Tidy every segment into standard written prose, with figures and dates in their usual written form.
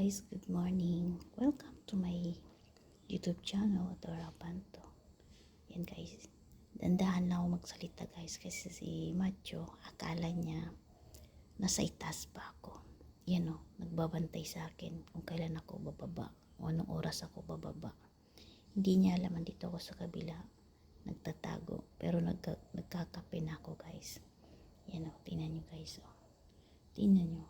guys, good morning. Welcome to my YouTube channel, Dora Panto. Yan guys, dandahan lang ako magsalita guys kasi si Macho, akala niya nasa itaas pa ako. Yan o, nagbabantay sa akin kung kailan ako bababa o anong oras ako bababa. Hindi niya alam, andito ako sa kabila, nagtatago, pero nagkakape na ako guys. Yan o, tingnan nyo guys o. Tingnan nyo.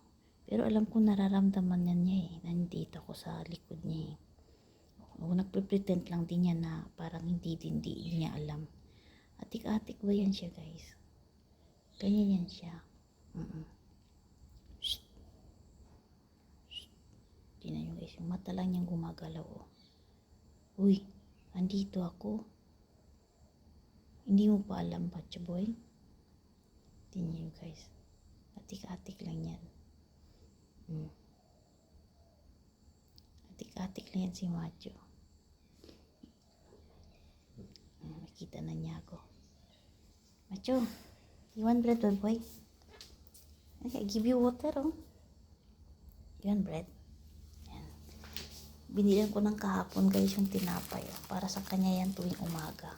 Pero alam ko nararamdaman niya eh, nandito ako sa likod niya eh. O nagpe-pretend lang din niya na parang hindi niya alam. Atik-atik ba yan siya guys? Ganyan yan siya. Shh. Shh. Tingnan nyo guys, yung mata lang niyang gumagalaw oh. Uy, andito ako. Hindi mo pa alam ba, boy? Tingnan nyo guys. Atik-atik lang yan. Atik-atik lang yan si Macho. Nakita na niya ako. Macho, you want bread, boy? Okay, I give you water, oh. You want bread? Yan. Binilan ko ng kahapon guys yung tinapay, oh, para sa kanya yan tuwing umaga.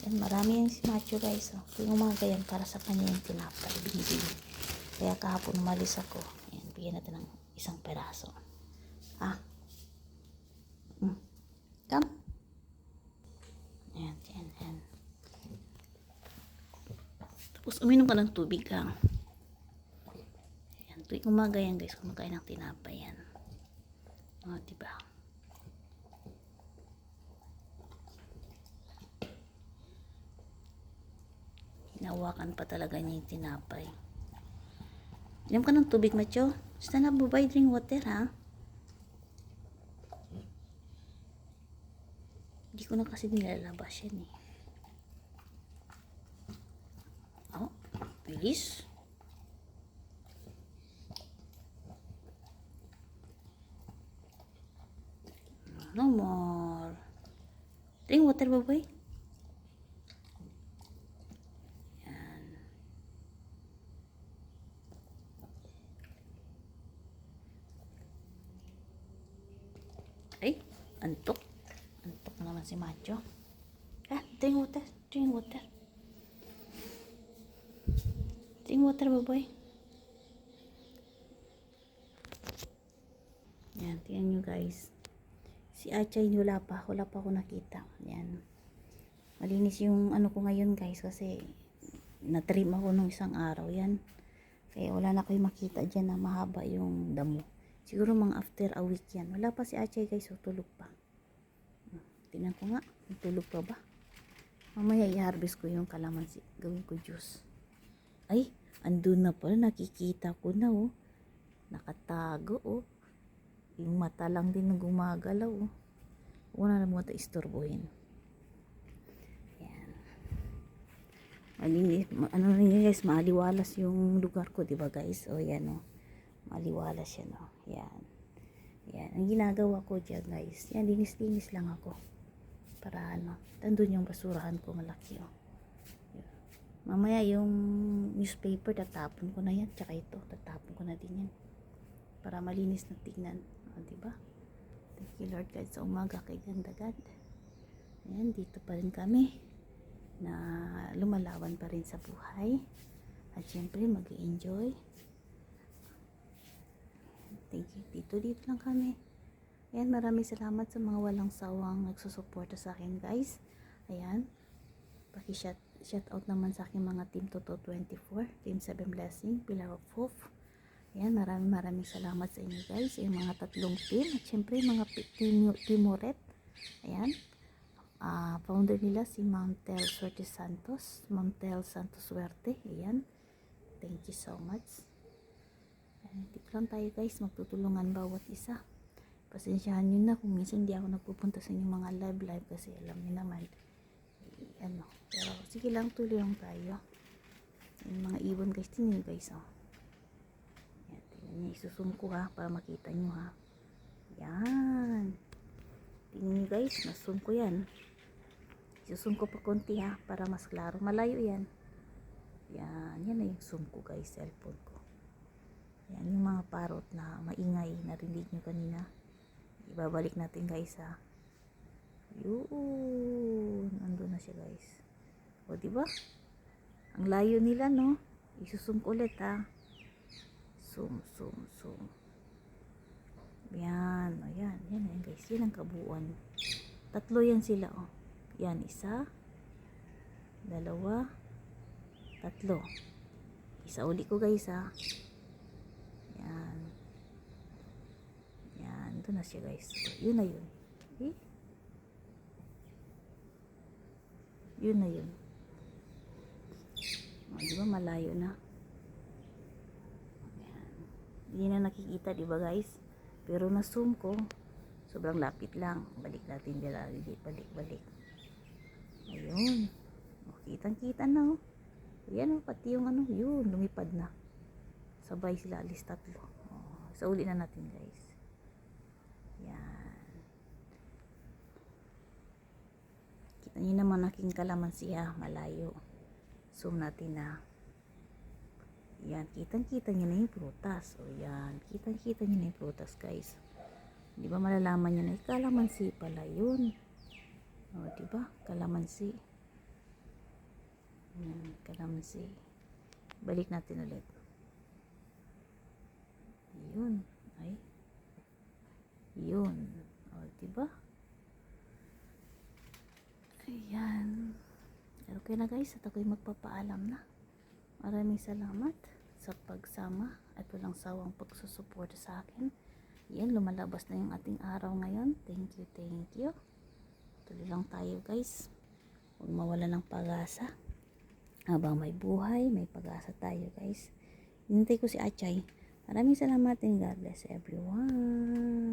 Yan, marami yan si Macho guys, oh. Tuwing umaga yan para sa kanya yung tinapay. Binibili. Kaya kahapon umalis ako. Ayan, bigyan natin ng isang peraso. Come. Ayan, ayan, ayan. Tapos uminom ka ng tubig ha. Ayan, tuwing umaga yan guys, kumakain ng tinapay yan. O, diba? Hinawakan pa talaga niya yung tinapay. Inom ka ng tubig, Macho. Basta na, bubay, drink water, ha? Hindi ko na kasi nilalabas yan, eh. Oh, bilis. No more. Drink water, bubay. Ay, antok. Antok naman si Macho. Drink water. Drink water. Drink water, baboy. Yan, tingnan nyo guys. Si Achay wala pa ako nakita. Yan. Malinis yung ano ko ngayon guys kasi na-trim ako nung isang araw. Yan. Kaya wala na kayo makita dyan na mahaba yung damo. Siguro mga after a week yan. Wala pa si Achay guys, so tulog pa. Tingnan ko nga, tulog pa ba? Mamaya i-harvest ko yung kalamansi. Gawin ko juice. Ay, andun na pala. Nakikita ko na oh. Nakatago oh. Yung mata lang din na gumagalaw oh. Huwag na naman ito istorbohin. Yan. Ano rin guys, maaliwalas yung lugar ko, diba guys? O yan oh. Maliwalas siya no. Yan. Yan. Ang ginagawa ko dyan guys. Yan, linis-linis lang ako. Para ano. Tandun yung basurahan ko malaki oh. Yan. Mamaya yung newspaper tatapon ko na yan. Tsaka ito. Tatapon ko na din yan. Para malinis na tingnan. O, diba? Thank you Lord God sa umaga kay Gandagad. Ayan. Dito pa rin kami. Na lumalawan pa rin sa buhay. At syempre mag-i-enjoy. Thank you. Dito lang kami. Ayan, maraming salamat sa mga walang sawang nagsusuporta sa akin guys. Ayan. Shout out naman sa aking mga Team Toto 24, Team 7 Blessing, Pillar of Hope. Ayan, maraming salamat sa inyo guys. Yung mga tatlong team. At syempre mga Team Moret. Ayan. Founder nila si Ma'am Tel Suerte Santos. Ma'am Tel Santos Suerte. Ayan. Thank you so much. Dito lang tayo guys, magtutulungan bawat isa. Pasensyahan nyo na kung minsan hindi ako nagpupunta sa inyong mga live kasi alam nyo naman ano, pero sige lang, tuloy lang tayo. Yung mga ibon guys, tingnan nyo guys oh. Yan, tingnan nyo, isusum ko ha para makita nyo ha. Yan, tingnan nyo guys, nasum ko yan. Isusum ko pa konti ha para mas klaro, malayo yan. Yan na yung zoom ko guys, cellphone ko. Yan, yung mga parrot na maingay, narinig nyo kanina. Ibabalik natin guys ha. Yun, ando na siya guys. O diba? Ang layo nila no. Isusum ko ulit ha. Zoom. Yan, o yan guys. Yan ang kabuuan. Tatlo yan sila oh. Yan, isa, dalawa, tatlo. Isa uli ko guys ha. Yan. Yan, doon na siya guys. Yun na yun. Okay? Yun na yun. O, diba malayo na? Yan. Hindi na nakikita diba guys? Pero na zoom ko. Sobrang lapit lang. Balik natin dila. Balik. Ayun. O, kitang-kita na oh. Ayan oh, pati yung ano, yun, lumipad na. Sabay sila alis tatlo. Oh, sa uli na natin guys. Yan. Kita nyo naman aking kalamansiya, malayo. Zoom natin na. Yan, kitang-kita nyo na yung prutas. O yan, kitang-kita nyo na yung prutas guys. Di ba malalaman nyo na, kalamansi pala yun. O, di ba? Kalamansi. Yan, kalamansi. Balik natin ulit. Yun. Ay. Yun. O, diba? Ayan. Okay na guys. At ako'y magpapaalam na. Maraming salamat sa pagsama at walang sawang pagsusuporta sa akin. Yan. Lumalabas na yung ating araw ngayon. Thank you. Tuloy lang tayo guys. Huwag mawala ng pag-asa. Habang may buhay, may pag-asa tayo guys. Hinintay ko si Achay. Maraming salamat and God bless everyone.